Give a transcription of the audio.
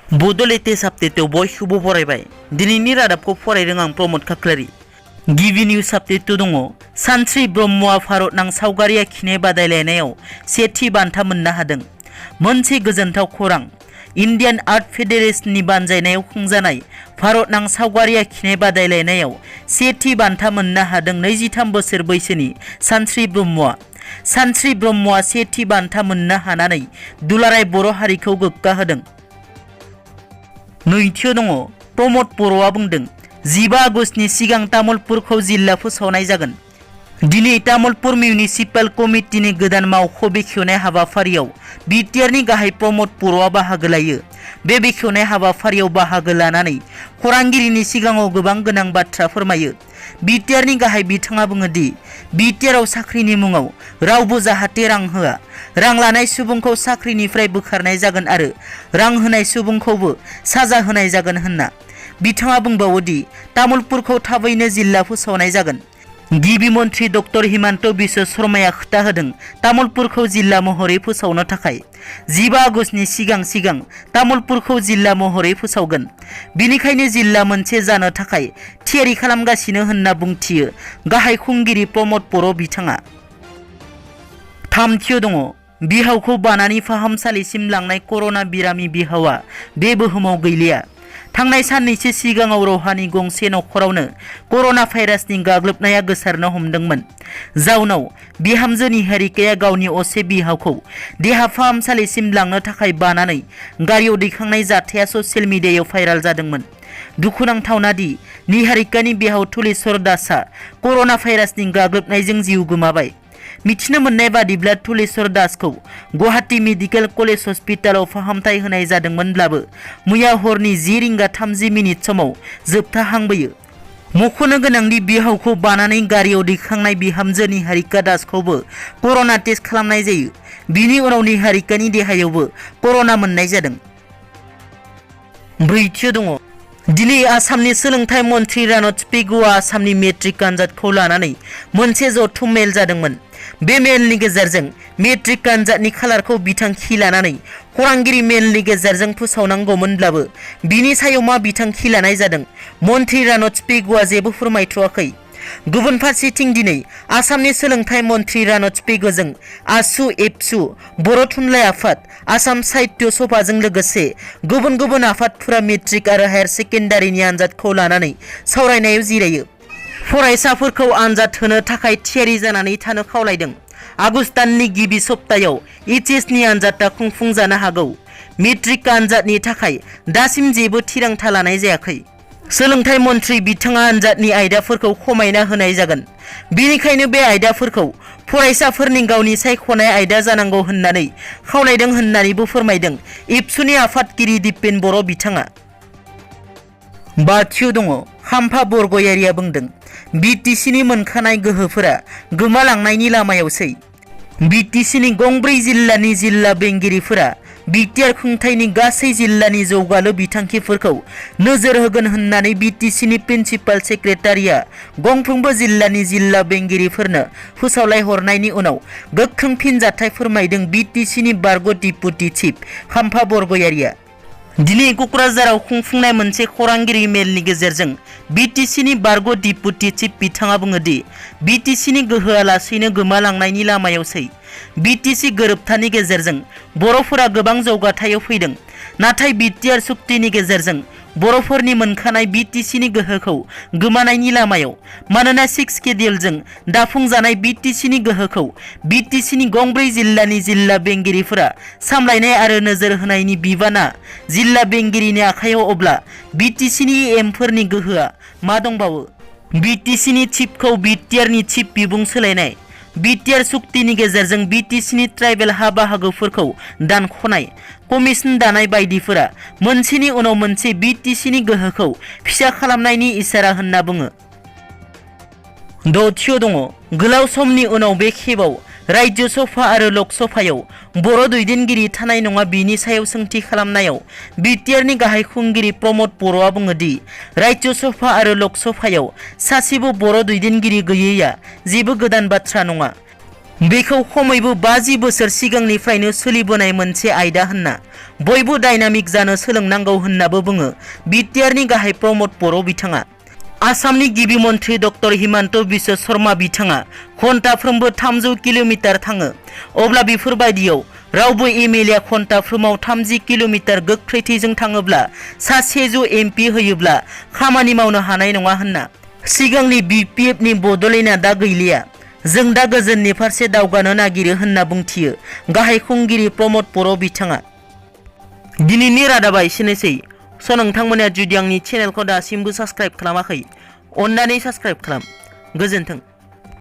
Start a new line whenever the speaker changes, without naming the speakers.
बड' लेटेस्ट आपडेटआव बयखौबो बरायबाय। दिनैनि रादाबखौ फरायदों आं प्रमद खाख्लारि। गिबि निउज आपडेट दङ। सानस्रि ब्रह्मआ भारतनां सावगारि आखिनाय बादायलायनायाव सेथि बान्था मोननो हादों। मोनसे गोजोनथाव खौरां। इन्डियान आर्ट फेडारेशननि बानजायनायाव खुंजानाय भारतनां सावगारि आखिनाय बादायलायनायाव सेथि बान्था मोननो हादों 23 बोसोर बैसोनि सानस्रि ब्रह्मआ। सानस्रि ब्रह्मआ सेथि बान्था मोननो हानानै दुलाराय बर' हारिखौ गोग्गा होदों। नैथियाव दङ। प्रमद बर'आ बुंदों 15 आगस्टनि सिगां तामुलपुरखौ जिल्ला फोसावनाय जागोन। दिनै तामुलपुर मिउनिसिपाल कमिटिनि गोदान मावख' बेखेवनाय हाबाफारियाव बिटिआरनि गाहाय प्रमद बर'आ बाहागो लायो। बे बेखेवनाय हाबाफारियाव बाहागो लानानै खौरांगिरिनि सिगाङाव गोबां गोनां बाथ्रा फोरमायो। बिटिआरनि गाहाय बिथाङा बुङो दि बिटिआरआव साख्रिनि मुङाव रावबो जाहाथे रां होआ। रां लानाय सुबुंखौ साख्रिनिफ्राय बोखारनाय जागोन आरो रां होनाय सुबुंखौबो साजा होनाय जागोन होनना बिथाङा बुंबावो दि तामुलपुरखौ थाबैनो जिल्ला फोसावनाय जागोन। गिबि मन्त्रि डक्टर हिमन्त बिश्व शर्माया खोथा होदों तामुलपुरखौ जिल्ला महरै फोसावनो थाखाय 15 आगस्टनि सिगां तामुलपुरखौ जिल्ला महरै फोसावगोन। बिनिखायनो जिल्ला मोनसे जानो थाखाय थियारि खालामगासिनो होनना बुंथियो गाहाय खुंगिरि प्रमद बर' बिथाङा। थामथियाव दङ। बिहावखौ बानानि फाहामसालिसिम लांनाय कर'ना बिरामि बिहावा बे बुहुमाव गैलिया। थांनाय साननैसो सिगाङाव रहानि गंसे नखरावनो कर'ना भाइरासनि गाग्लोबनाया गोसारनो हमदोंमोन। जाउनाव बिहामजो निहारिकाया गावनि असे बिहावखौ देहा फाहामसालिसिम लांनो थाखाय बानानै गारियाव दैखांनाय जाथाया ससियेल मिडियायाव भाइराल जादोंमोन। दुखुनांथावना दि निहारिकानि बिहाव तुलेश्वर दासआ कर'ना भाइरासनि गाग्लोबनायजों जिउ गोमाबाय। मिथिनो मोननाय बादिब्ला तुलेश्वर दासखौ गुवाहाटी मेडिकेल कलेज हस्पिटालाव फाहामथाय होनाय जादोंमोनब्लाबो मैया हरनि 10:30 समाव जोबथाहांबोयो। मख'नो गोनांदि बिहावखौ बानानै गारियाव दैखांनाय बिहामजो निहारिका दासखौबो कर'ना टेस्ट खालामनाय जायो। बिनि उनाव निहारिकानि देहायावबो कर'ना मोननाय जादों। ब्रैथियाव दङ। दिनै आसामनि सोलोंथाइ मन्थ्रि रानथ पेगुआ आसामनि मेट्रिक आनजादखौ लानानै मोनसे जथुम मेल जादोंमोन। बे मेलनि गेजेरजों मेट्रिक आनजादनि खालारखौ बिथांखि लानानै खौरांगिरि मेलनि गेजेरजों फोसावनांगौमोनब्लाबो बिनि सायाव मा बिथांखि लानाय जादों मन्थ्रि रानथ पेगुआ जेबो फोरमायथ'वाखै। गुबुन फारसेथिं दिनै आसामनि सोलोंथाइ मन्थ्रि रानथ पेगुजों आसु, एबसु, बर' थुनलाइ आफाद, आसाम साहित्य सभाजों लोगोसे गुबुन गुबुन आफादफोरा मेट्रिक आरो हायार सेकेन्डारिनि आनजादखौ लानानै सावरायनायाव जिरायो। फरायसाफोरखौ आनजाद होनो थाखाय थियारि जानानै थानो खावलायदों। आगस्त दाननि गिबि सप्तायाव एचएसनि आनजादा खुंफुंजानो हागौ। मेट्रिक आनजादनि थाखाय दासिम जेबो थिरांथा लानाय जायाखै। सोलोंथाइ मन्थ्रि बिथाङा आनजादनि आयदाफोरखौ खमायना होनाय जागोन। बेनिखायनो बे आयदाफोरखौ फरायसाफोरनि गावनि सायख'नाय आयदा जानांगौ होननानै खावलायदों होननानैबो फोरमायदों एबसुनि आफादगिरि दिपेन बर' बिथाङा। बाथियाव दङ। खाम्फा बरगयारिया बुंदों बिटिसिनि मोनखानाय गोहोफोरा गोमालांनायनि लामायावसै। बिटिसिनि गंब्रै जिल्लानि जिल्ला बेंगिरिफोरा बिटिआर खुंथायनि गासै जिल्लानि जौगालु बिथांखिफोरखौ नोजोर होगोन होननानै बिटिसिनि प्रिन्सिपाल सेक्रेटारिया गंफ्रोमबो जिल्लानि जिल्ला बेंगिरिफोरनो फोसावलाय हरनायनि उनाव गोख्रों फिनजाथाय फोरमायदों बिटिसिनि बारग' डिपुटि चिफ खाम्फा बरगयारिया। दिनै क'क्राझाराव खुंफुंनाय मोनसे खौरांगिरि मेलनि गेजेरजों बिटिसिनि बारग' डिपुटि चिफ बिथाङा बुङोदि बिटिसिनि गोहोआ लासैनो गोमालांनायनि लामायावसै। बिटिसि गोरोबथानि गेजेरजों बर'फोरा गोबां जौगाथायाव फैदों। नाथाय बिटिआर सुक्तिनि गेजेरजों बर'फोरनि मोनखानाय बिटिसिनि गोहोखौ गोमानायनि लामायाव। मानोना 6 शेड्युलजों दाफुंजानाय बिटिसिनि गोहोखौ बिटिसिनि गंब्रै जिल्लानि जिल्ला बेंगिरिफोरा सामलायनाय आरो नोजोर होनायनि बिबाना जिल्ला बेंगिरिनि आखायाव, अब्ला बिटिसिनि एमफोरनि गोहोआ मा दंबावो? बिटिसिनि चिफखौ बिटिआरनि चिफ बिबुं सोलायनाय, बिटिआर सुक्तिनि गेजेरजों बिटिसिनि ट्राइबेल हा बाहागोफोरखौ दानख'नाय, कमिसन दानाय बायदिफोरा मोनसेनि उनाव मोनसे बिटिसिनि गोहोखौ फिसा खालामनायनि इसारा होनना बुङो। दथियाव दङ। गोलाव समनि उनाव बे खेबाव राज्यो सभा आरो लक सभायाव बर' दैदेनगिरि थानाय नङा बिनि सायाव सोंथि खालामनायाव बिटिआरनि गाहाय खुंगिरि प्रमद बर'आ बुङो दि राज्यो सभा आरो लक सभायाव सासेबो बर' दैदेनगिरि गैयैया जेबो गोदान बाथ्रा नङा। बेखौ खमैबो 50 बोसोर सिगांनिफ्रायनो सोलिबोनाय मोनसे आयदा होनना बयबो डायनामिक जानो सोलोंनांगौ होननाबो बुङो बिटिआरनि गाहाय प्रमद बर' बिथाङा। आसामनि गिबि मन्थ्रि डक्टर हिमन्त बिश्व शर्मा बिथाङा घन्टाफ्रोमबो 300 किल'मिटार थाङो। अब्ला बेफोरबायदियाव रावबो एमएलए घन्टाफ्रोमाव 30 किल'मिटार गोख्रैथिजों थाङोब्ला सासेजौ एमपि होयोब्ला खामानि मावनो हानाय नङा होनना। सिगांनि बिपिएफनि बड'लेण्डआ दा गैलिया, जों दा गोजोननि फारसे दावगानो नागिरो होनना बुंथियो गाहाय खुंगिरि प्रमद बर' बिथाङा। दिनैनि रादाबा एसेनोसै। नोंथांमोना जुदि आंनि चेनेलखौ दासिमबो साबस्क्राइब खालामाखै, अन्नानै साबस्क्राइब खालाम। गोजोन्थों।